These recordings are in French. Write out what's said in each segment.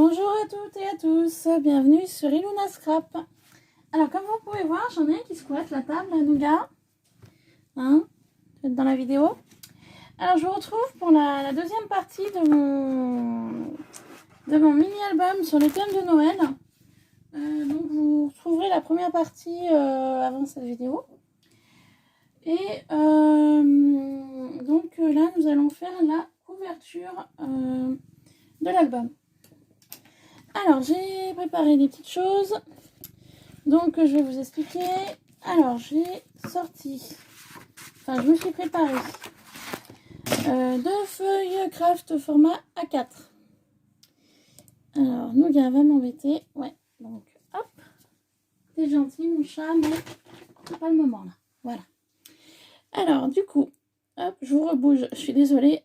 Bonjour à toutes et à tous, bienvenue sur Iluna Scrap. Alors comme vous pouvez voir, j'en ai un qui squatte la table, la nougat, hein, dans la vidéo. Alors je vous retrouve pour la deuxième partie de mon mini-album sur le thème de Noël. Donc vous retrouverez la première partie avant cette vidéo. Et donc là nous allons faire la couverture de l'album. Alors, j'ai préparé des petites choses. Donc, je vais vous expliquer. Alors, j'ai sorti... Enfin, je me suis préparé 2 feuilles craft format A4. Alors, Nougat va m'embêter. Ouais, donc, hop. T'es gentil, mon chat, mais c'est pas le moment, là. Voilà. Alors, du coup, hop, je vous rebouge. Je suis désolée.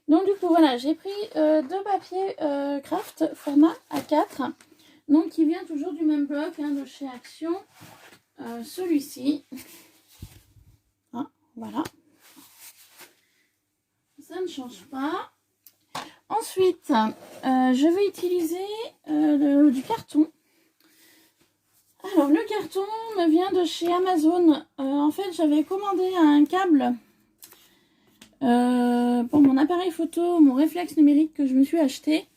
Donc du coup voilà, j'ai pris 2 papiers craft format A4, donc qui vient toujours du même bloc hein, de chez Action, celui-ci, hein, voilà, ça ne change pas. Ensuite, je vais utiliser du carton. Alors le carton me vient de chez Amazon, en fait j'avais commandé un câble pour mon appareil photo, mon réflexe numérique que je me suis acheté.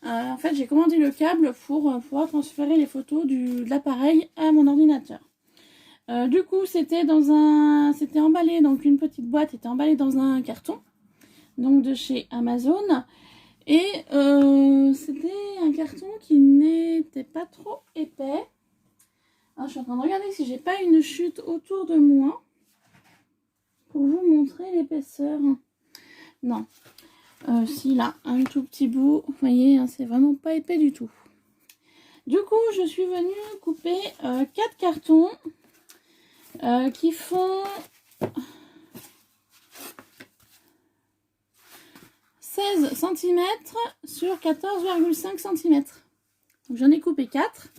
En fait, j'ai commandé le câble pour pouvoir transférer les photos de l'appareil à mon ordinateur. Du coup, c'était emballé, donc une petite boîte était emballée dans un carton, donc de chez Amazon. Et c'était un carton qui n'était pas trop épais. Alors, je suis en train de regarder si j'ai pas une chute autour de moi pour vous montrer l'épaisseur. Non. Si là, un tout petit bout, vous voyez, hein, c'est vraiment pas épais du tout. Du coup, je suis venue couper 4 cartons qui font 16 cm sur 14,5 cm. Donc j'en ai coupé 4.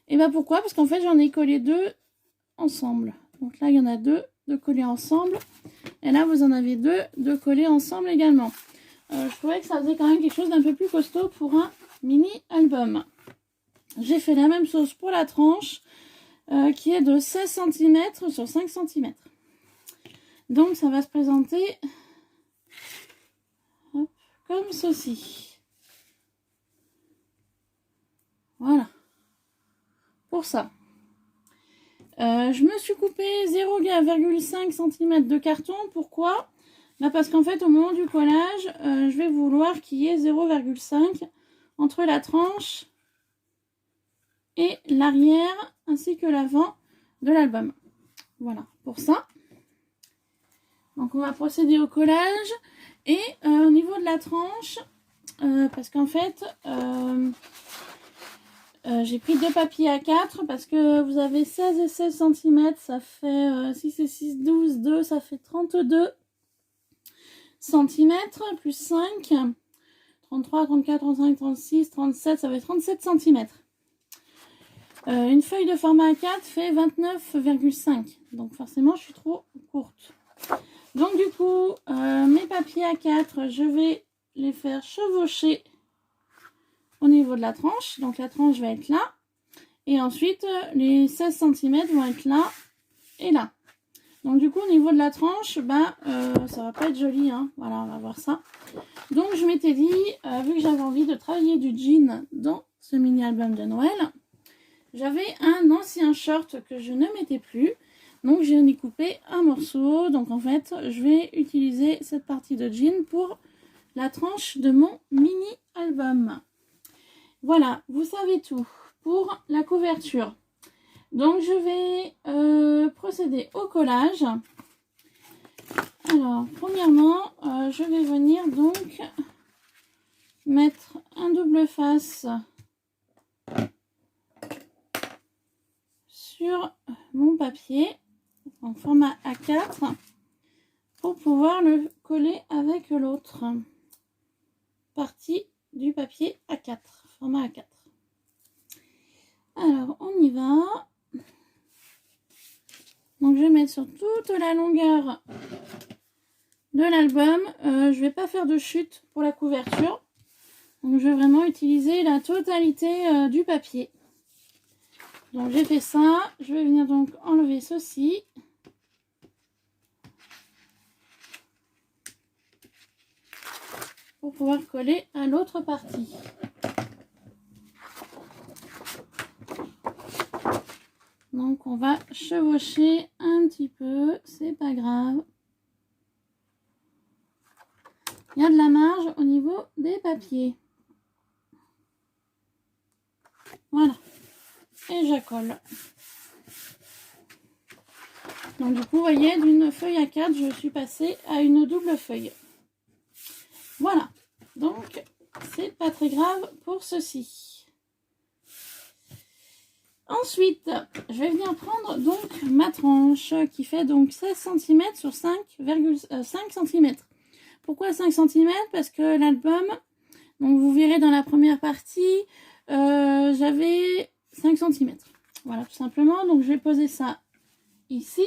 Et bah pourquoi? Parce qu'en fait, j'en ai collé 2 ensemble. Donc là, il y en a 2 de collés ensemble. Et là, vous en avez 2 de collés ensemble également. Je trouvais que ça faisait quand même quelque chose d'un peu plus costaud pour un mini-album. J'ai fait la même chose pour la tranche qui est de 16 cm sur 5 cm. Donc ça va se présenter hop, comme ceci. Voilà. Pour ça. Je me suis coupé 0,5 cm de carton. Pourquoi ? Là, parce qu'en fait, au moment du collage, je vais vouloir qu'il y ait 0,5 entre la tranche et l'arrière, ainsi que l'avant de l'album. Voilà, pour ça. Donc, on va procéder au collage. Et au niveau de la tranche, parce qu'en fait, j'ai pris 2 papiers A4 parce que vous avez 16 et 16 cm, ça fait 6 et 6, 12, 2, ça fait 32 cm, plus 5, 33, 34, 35, 36, 37, ça fait 37 cm. Une feuille de format A4 fait 29,5. Donc forcément, je suis trop courte. Donc du coup, mes papiers A4, je vais les faire chevaucher au niveau de la tranche. Donc la tranche va être là. Et ensuite, les 16 cm vont être là et là. Donc du coup, au niveau de la tranche, ça va pas être joli. Hein. Voilà, on va voir ça. Donc je m'étais dit, vu que j'avais envie de travailler du jean dans ce mini-album de Noël, j'avais un ancien short que je ne mettais plus. Donc j'en ai coupé un morceau. Donc en fait, je vais utiliser cette partie de jean pour la tranche de mon mini-album. Voilà, vous savez tout pour la couverture. Donc je vais procéder au collage. Alors premièrement, je vais venir donc mettre un double face sur mon papier en format A4 pour pouvoir le coller avec l'autre partie du papier A4, format A4. Alors on y va. Donc je vais mettre sur toute la longueur de l'album. Je vais pas faire de chute pour la couverture. Donc je vais vraiment utiliser la totalité du papier. Donc j'ai fait ça, je vais venir donc enlever ceci. Pour pouvoir coller à l'autre partie. Donc on va chevaucher un petit peu, c'est pas grave. Il y a de la marge au niveau des papiers. Voilà. Et j'accole. Donc du coup, vous voyez, d'une feuille à 4, je suis passée à une double feuille. Voilà. Donc, c'est pas très grave pour ceci. Ensuite, je vais venir prendre donc ma tranche qui fait donc 16 cm sur 5,5 cm. Pourquoi 5 cm? Parce que l'album, donc vous verrez dans la première partie, j'avais 5 cm. Voilà, tout simplement. Donc, je vais poser ça ici.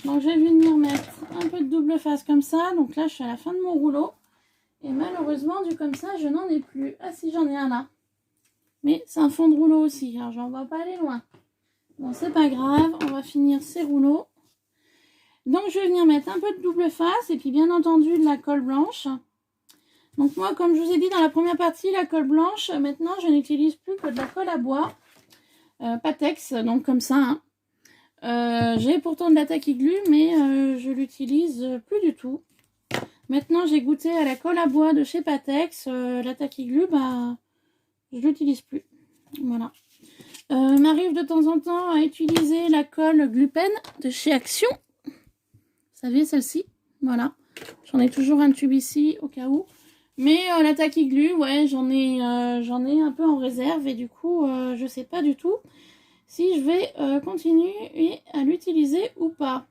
Donc, je vais venir mettre un peu de double face comme ça. Donc là, je suis à la fin de mon rouleau. Et malheureusement, du comme ça, je n'en ai plus. Ah si, j'en ai un là. Mais c'est un fond de rouleau aussi. Alors, j'en vais pas aller loin. Bon, c'est pas grave. On va finir ces rouleaux. Donc, je vais venir mettre un peu de double face. Et puis, bien entendu, de la colle blanche. Donc, moi, comme je vous ai dit dans la première partie, la colle blanche, maintenant, je n'utilise plus que de la colle à bois. Patex, donc comme ça. Hein. J'ai pourtant de la tacky glue, mais je l'utilise plus du tout. Maintenant, j'ai goûté à la colle à bois de chez Patex. La tacky glue, bah, je l'utilise plus. Voilà. M'arrive de temps en temps à utiliser la colle Glupen de chez Action. Vous savez, celle-ci. Voilà. J'en ai toujours un tube ici, au cas où. Mais la tacky glue, ouais, j'en ai un peu en réserve. Et du coup, je sais pas du tout si je vais continuer à l'utiliser ou pas.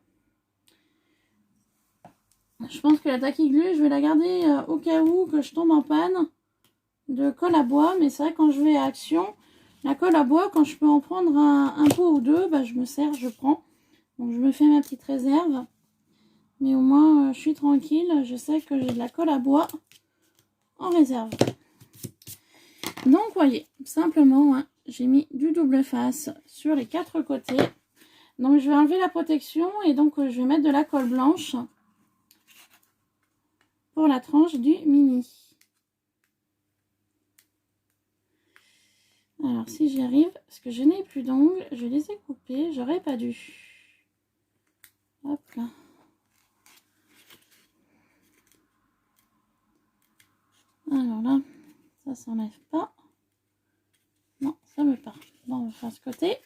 Je pense que la tacky glue, je vais la garder au cas où que je tombe en panne de colle à bois. Mais c'est vrai, quand je vais à Action, la colle à bois, quand je peux en prendre un pot ou deux, bah, je me sers, je prends. Donc je me fais ma petite réserve. Mais au moins, je suis tranquille. Je sais que j'ai de la colle à bois en réserve. Donc, voyez, simplement, hein, j'ai mis du double face sur les 4 côtés. Donc, je vais enlever la protection et donc, je vais mettre de la colle blanche pour la tranche du mini. Alors, si j'y arrive, parce que je n'ai plus d'ongles, je les ai coupés, j'aurais pas dû. Hop là. Alors là, ça s'enlève pas. Non, ça me part. Bon, on va faire ce côté.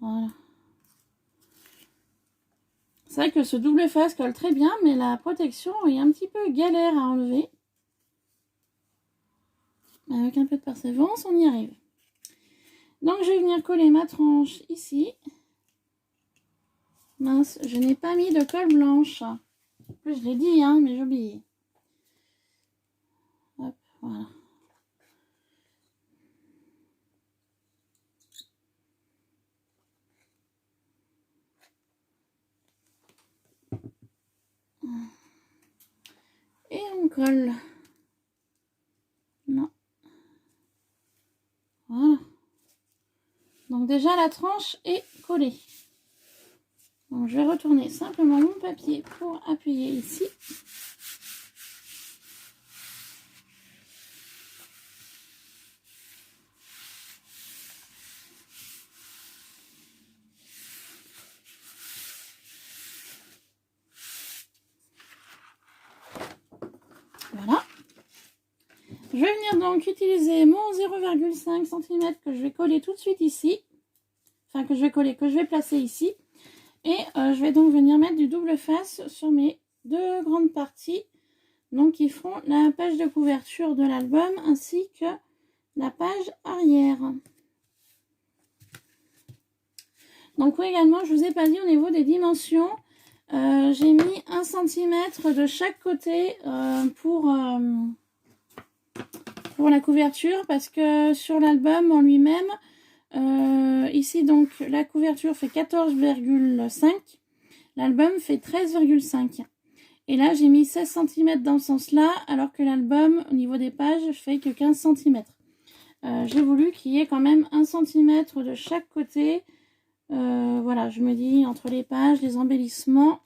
Voilà. C'est vrai que ce double face colle très bien, mais la protection est un petit peu galère à enlever. Avec un peu de persévérance, on y arrive. Donc, je vais venir coller ma tranche ici. Mince, je n'ai pas mis de colle blanche. En plus, je l'ai dit, hein, mais j'ai oublié. Hop, voilà. Et on colle. Non. Voilà. Donc déjà, la tranche est collée. Donc, je vais retourner simplement mon papier pour appuyer ici. Voilà. Je vais venir donc utiliser mon 0,5 cm que je vais coller tout de suite ici. Enfin, que je vais placer ici. Et je vais donc venir mettre du double face sur mes 2 grandes parties. Donc, qui feront la page de couverture de l'album ainsi que la page arrière. Donc, oui, également, je vous ai pas dit au niveau des dimensions. J'ai mis 1 cm de chaque côté pour la couverture. Parce que sur l'album en lui-même, ici, donc, la couverture fait 14,5. L'album fait 13,5. Et là, j'ai mis 16 cm dans ce sens-là, alors que l'album, au niveau des pages, fait que 15 cm. J'ai voulu qu'il y ait quand même 1 cm de chaque côté. Voilà, je me dis, entre les pages, les embellissements.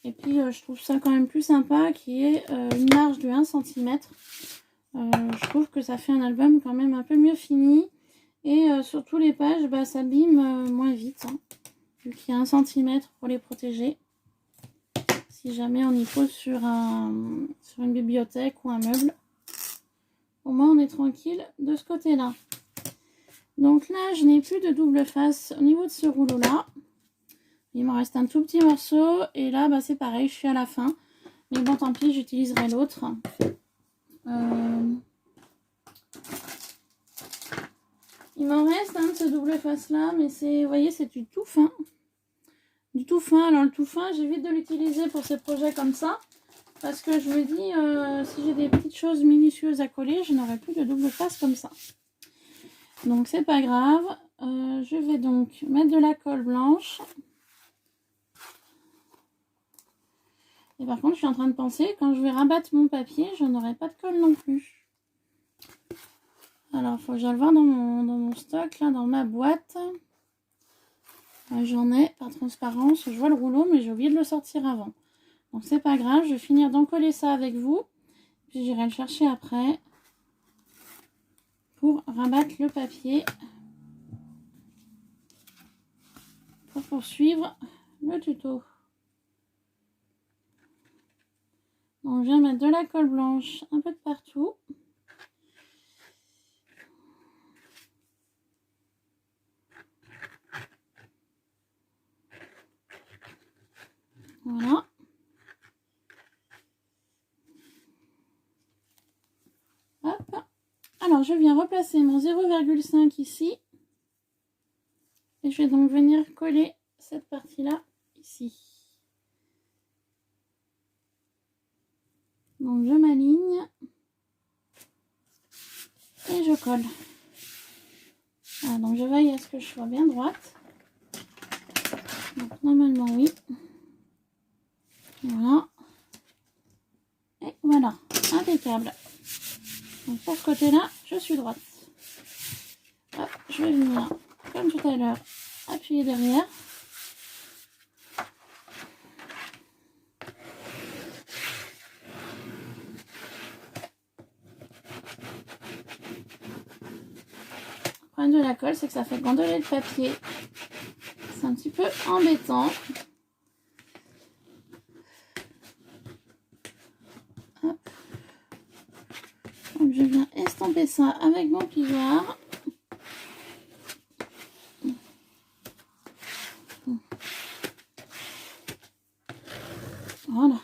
Et puis, je trouve ça quand même plus sympa qu'il y ait une marge de 1 cm. Je trouve que ça fait un album quand même un peu mieux fini. Et sur les pages, bah, ça abîme moins vite. Hein, vu qu'il y a 1 cm pour les protéger. Si jamais on y pose sur une bibliothèque ou un meuble. Au moins, on est tranquille de ce côté-là. Donc là, je n'ai plus de double face au niveau de ce rouleau-là. Il m'en reste un tout petit morceau. Et là, bah, c'est pareil, je suis à la fin. Mais bon, tant pis, j'utiliserai l'autre. Il m'en reste un de ce double face-là. Mais c'est, vous voyez, c'est du tout fin. Du tout fin. Alors, le tout fin, j'évite de l'utiliser pour ces projets comme ça. Parce que je me dis, si j'ai des petites choses minutieuses à coller, je n'aurai plus de double face comme ça. Donc, c'est pas grave. Je vais donc mettre de la colle blanche. Et par contre, je suis en train de penser, quand je vais rabattre mon papier, je n'aurai pas de colle non plus. Alors, il faut que j'aille voir dans mon stock, là, dans ma boîte. J'en ai, par transparence. Je vois le rouleau, mais j'ai oublié de le sortir avant. Donc, c'est pas grave. Je vais finir d'en coller ça avec vous. Puis, j'irai le chercher après. Pour rabattre le papier. Pour poursuivre le tuto. Donc, je viens mettre de la colle blanche un peu de partout. Voilà. Hop. Alors, je viens replacer mon 0,5 ici. Et je vais donc venir coller cette partie-là ici. Donc, je m'aligne. Et je colle. Voilà, donc, je veille à ce que je sois bien droite. Donc, normalement, oui. Voilà. Et voilà. Impeccable. Donc, pour ce côté-là, je suis droite. Hop, je vais venir, comme tout à l'heure, appuyer derrière. Le problème de la colle, c'est que ça fait gondoler le papier. C'est un petit peu embêtant. Hop. Donc je viens estamper ça avec mon pigeoir. Voilà.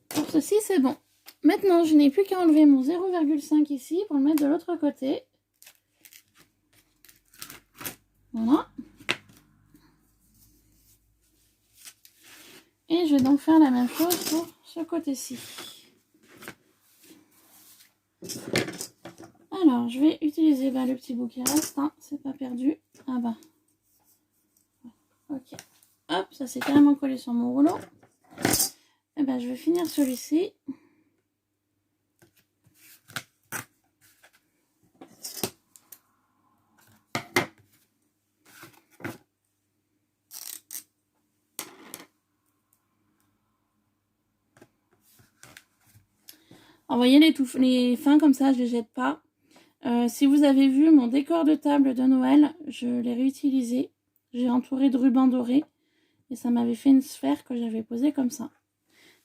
Pour ceci, c'est bon. Maintenant, je n'ai plus qu'à enlever mon 0,5 ici pour le mettre de l'autre côté. Voilà. Et je vais donc faire la même chose pour ce côté-ci. Alors, je vais utiliser le petit bout qui reste, hein, c'est pas perdu. Ah bah. Ok. Hop, ça s'est carrément collé sur mon rouleau. Et ben, je vais finir celui-ci. Alors, vous voyez les fins comme ça, je les jette pas. Si vous avez vu mon décor de table de Noël, je l'ai réutilisé. J'ai entouré de ruban doré et ça m'avait fait une sphère que j'avais posée comme ça.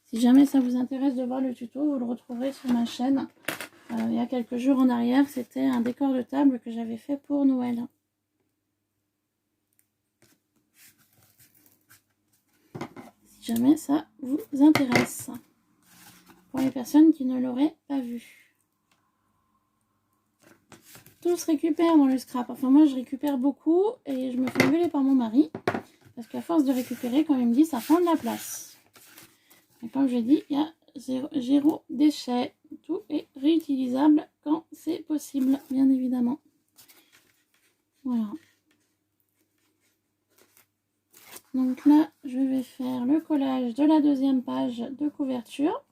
Si jamais ça vous intéresse de voir le tuto, vous le retrouverez sur ma chaîne. Il y a quelques jours en arrière, c'était un décor de table que j'avais fait pour Noël. Si jamais ça vous intéresse. Pour les personnes qui ne l'auraient pas vu. Tout se récupère dans le scrap. Enfin, moi, je récupère beaucoup et je me fais engueuler par mon mari. Parce qu'à force de récupérer, quand il me dit, ça prend de la place. Et comme je dis, il y a zéro déchet. Tout est réutilisable quand c'est possible, bien évidemment. Voilà. Donc là, je vais faire le collage de la deuxième page de couverture.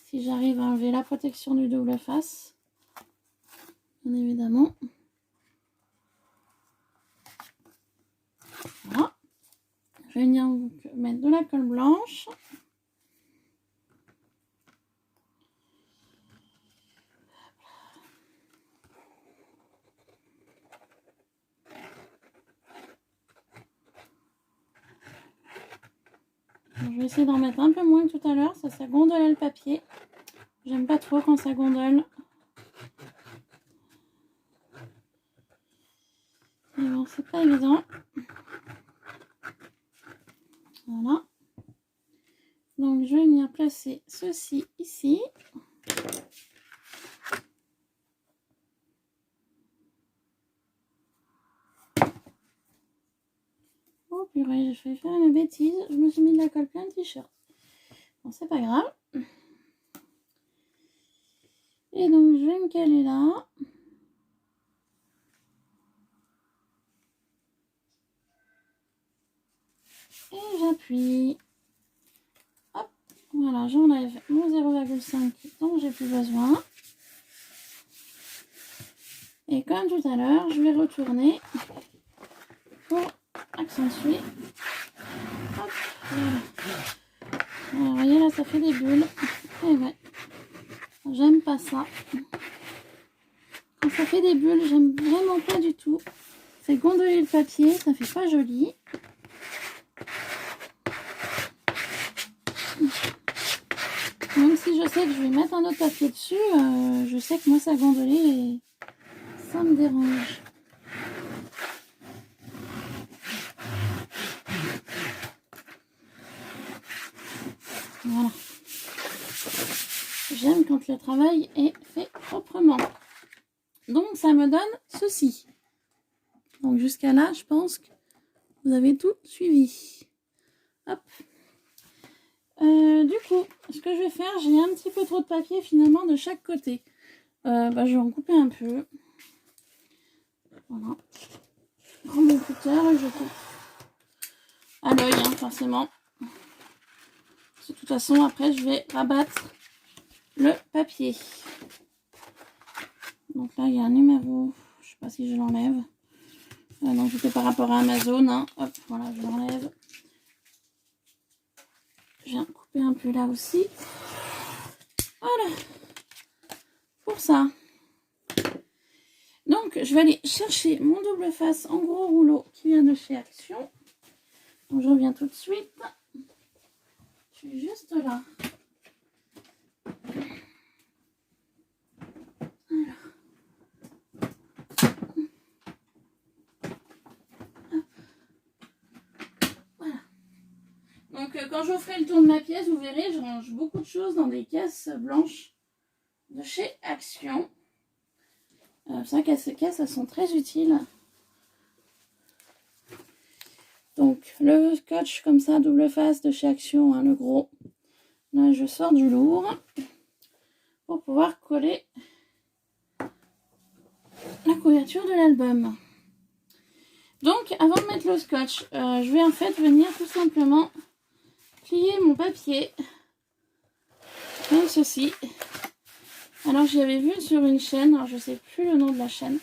Si j'arrive à enlever la protection du double face, bien évidemment. Voilà. Je vais venir mettre de la colle blanche. Je vais essayer d'en mettre un peu moins que tout à l'heure, ça gondolait le papier. J'aime pas trop quand ça gondole. Mais bon, c'est pas évident. Voilà. Donc je vais venir placer ceci ici. Oh purée, j'ai fait faire une bêtise. Je me suis mis de la colle plein de t-shirt. Bon, c'est pas grave. Et donc je vais me caler là. Et j'appuie. Hop, voilà, j'enlève mon 0,5 dont j'ai plus besoin. Et comme tout à l'heure, je vais retourner pour accentuer. Hop, voilà. Alors, vous voyez là, ça fait des bulles. Et ouais, j'aime pas ça. Quand ça fait des bulles, j'aime vraiment pas du tout. C'est gondoler le papier, ça fait pas joli. Même si je sais que je vais mettre un autre papier dessus, je sais que moi ça gondolait et ça me dérange. Voilà. J'aime quand le travail est fait proprement. Donc ça me donne ceci. Donc jusqu'à là, je pense que vous avez tout suivi. Hop. Du coup, ce que je vais faire, j'ai un petit peu trop de papier finalement de chaque côté. Je vais en couper un peu. Voilà. Je prends mon cutter et je coupe à l'œil, hein, forcément. De toute façon, après, je vais rabattre le papier. Donc là, il y a un numéro. Je sais pas si je l'enlève. Non, c'était par rapport à Amazon. Hein. Hop, voilà, je l'enlève. Je viens couper un peu là aussi. Voilà. Pour ça. Donc, je vais aller chercher mon double face en gros rouleau qui vient de chez Action. Donc, je reviens tout de suite. Je suis juste là. Alors. Voilà. Donc, quand je ferai le tour de ma pièce, vous verrez, je range beaucoup de choses dans des caisses blanches de chez Action. C'est vrai que ces caisses, elles sont très utiles. Donc, le scotch comme ça, double face de chez Action, hein, le gros. Là, je sors du lourd pour pouvoir coller la couverture de l'album. Donc, avant de mettre le scotch, je vais en fait venir tout simplement plier mon papier comme ceci. Alors, j'avais vu sur une chaîne, alors je sais plus le nom de la chaîne,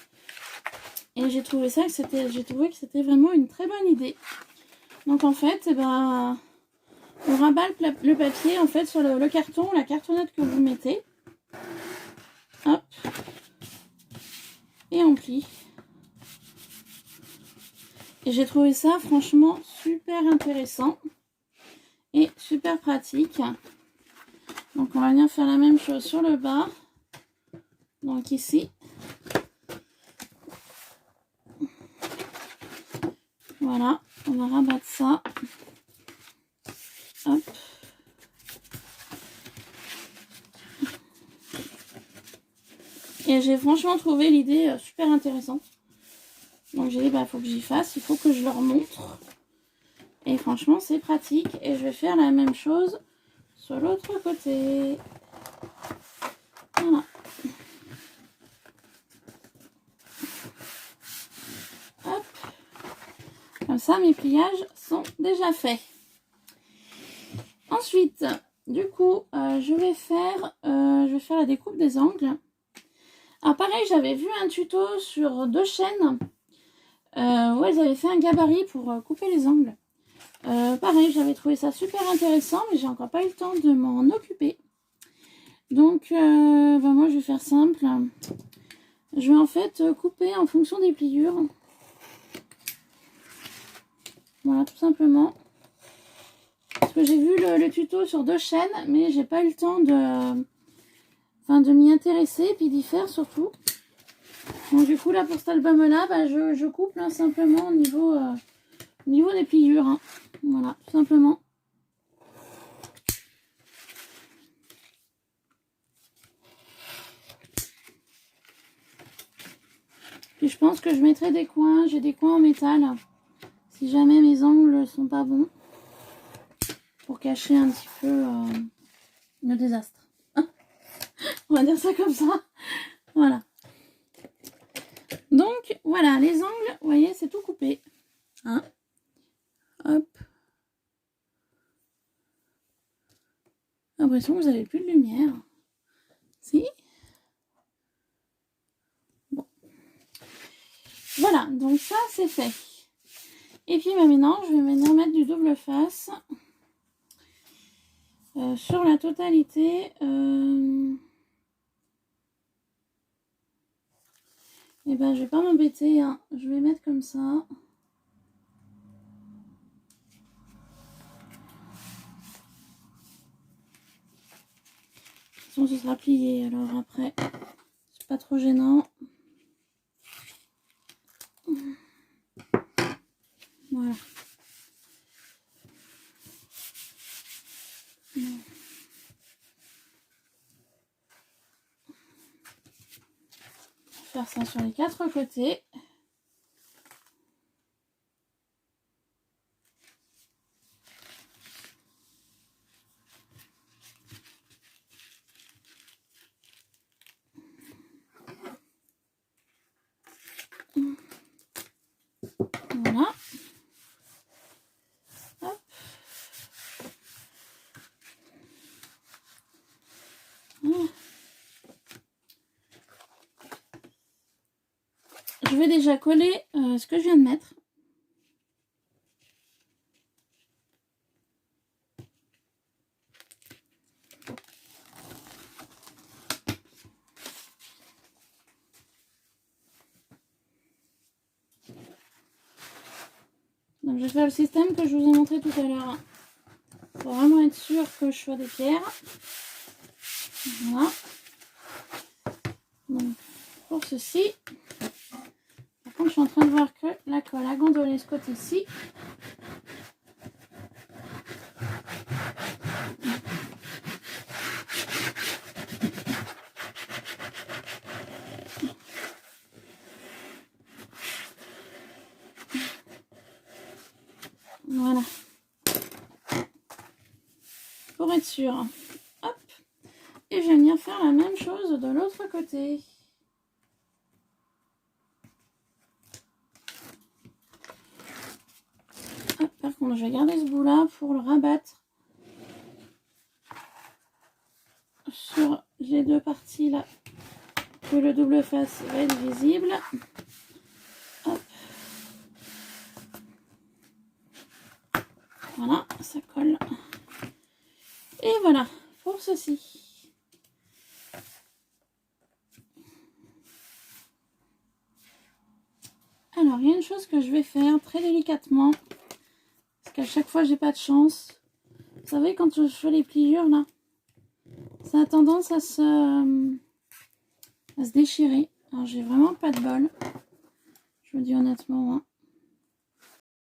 et j'ai trouvé ça que c'était vraiment une très bonne idée. Donc en fait, on rabat le papier en fait sur le carton, la cartonnette que vous mettez. Hop. Et on plie. Et j'ai trouvé ça franchement super intéressant et super pratique. Donc on va venir faire la même chose sur le bas. Donc ici. Voilà, on va rabattre ça. Hop. Et j'ai franchement trouvé l'idée super intéressante. Donc j'ai dit, il faut que j'y fasse, il faut que je leur montre. Et franchement, c'est pratique. Et je vais faire la même chose sur l'autre côté. Voilà. Hop. ça, mes pliages sont déjà faits. Ensuite, du coup, je vais faire la découpe des angles. Alors pareil, j'avais vu un tuto sur 2 chaînes où elles avaient fait un gabarit pour couper les angles. Pareil, j'avais trouvé ça super intéressant, mais j'ai encore pas eu le temps de m'en occuper. Donc, moi, je vais faire simple. Je vais en fait couper en fonction des pliures. Voilà, tout simplement. Parce que j'ai vu le tuto sur 2 chaînes, mais j'ai pas eu le temps de m'y intéresser et puis d'y faire surtout. Donc du coup là pour cet album là, je coupe là, simplement au niveau des pliures. Hein. Voilà, tout simplement. Puis je pense que je mettrai des coins, j'ai des coins en métal. Si jamais mes angles sont pas bons. Pour cacher un petit peu le désastre. On va dire ça comme ça. Voilà. Donc, voilà, les angles, vous voyez, c'est tout coupé. Hein? Hop. L'impression que vous n'avez plus de lumière. Si? Bon. Voilà, donc ça, c'est fait. Et puis, maintenant, je vais maintenant mettre du double face. Sur la totalité. Et ben, je vais pas m'embêter. Hein. Je vais mettre comme ça. De toute façon, ce sera plié. Alors après, c'est pas trop gênant. Voilà. Faire ça sur les 4 côtés. Voilà. Hop. Voilà. Je vais déjà coller ce que je viens de mettre. Donc je vais faire le système que je vous ai montré tout à l'heure. Pour vraiment être sûr que je sois des pierres. Voilà. Donc pour ceci. Par contre je suis en train de voir que la colle a gondolé ce côté-ci. Voilà. Pour être sûr. Hop. Et je vais venir faire la même chose de l'autre côté. Hop, par contre, je vais garder ce bout-là pour le rabattre sur les 2 parties là où le double face va être visible. Hop. Voilà, ça colle. Et voilà, pour ceci. Alors, il y a une chose que je vais faire très délicatement. Parce qu'à chaque fois, j'ai pas de chance. Vous savez, quand je fais les pliures, là, ça a tendance à se déchirer. Alors, j'ai vraiment pas de bol. Je vous dis honnêtement. Hein.